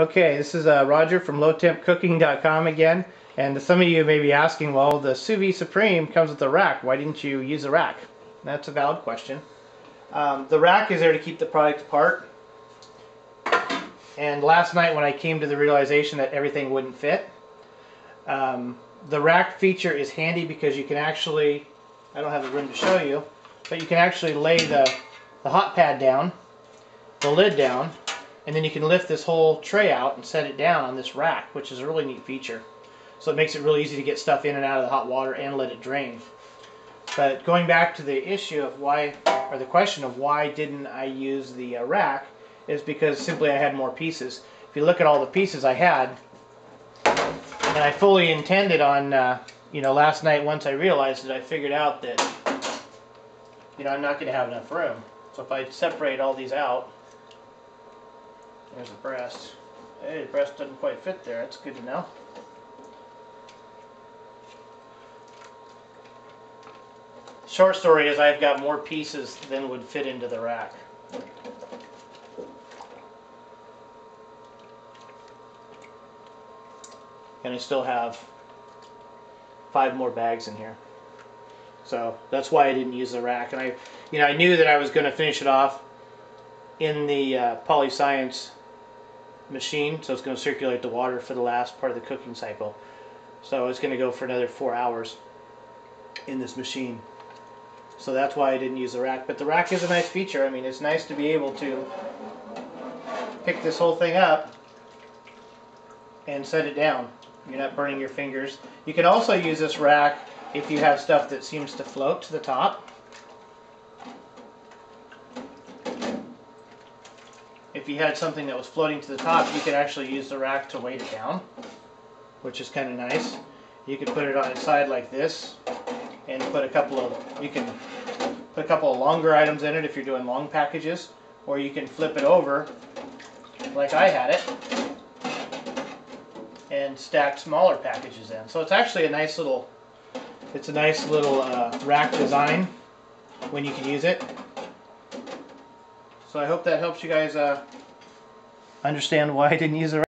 Okay, this is Roger from lowtempcooking.com again, and some of you may be asking, well, the SousVide Supreme comes with a rack. Why didn't you use a rack? That's a valid question. The rack is there to keep the product apart, and last night when I came to the realization that everything wouldn't fit, the rack feature is handy because you can actually, I don't have the room to show you, but you can actually lay the hot pad down, the lid down, and then you can lift this whole tray out and set it down on this rack, which is a really neat feature. So it makes it really easy to get stuff in and out of the hot water and let it drain. But going back to the issue of why, or the question of why didn't I use the rack, is because simply I had more pieces. If you look at all the pieces I had, and I fully intended on, last night once I realized it, I figured out that, I'm not going to have enough room. So if I separate all these out, there's the breast. Hey, the breast doesn't quite fit there. That's good to know. Short story is I've got more pieces than would fit into the rack. And I still have 5 more bags in here. So that's why I didn't use the rack. And I knew that I was going to finish it off in the Polyscience machine, so it's going to circulate the water for the last part of the cooking cycle. So it's going to go for another 4 hours in this machine. So that's why I didn't use the rack. But the rack is a nice feature. I mean, it's nice to be able to pick this whole thing up and set it down. You're not burning your fingers. You can also use this rack if you have stuff that seems to float to the top. If you had something that was floating to the top, you could actually use the rack to weight it down, which is kind of nice. You could put it on its side like this, and put you can put a couple of longer items in it if you're doing long packages, or you can flip it over like I had it and stack smaller packages in. So it's actually a nice little rack design when you can use it. So I hope that helps you guys understand why I didn't use the rack.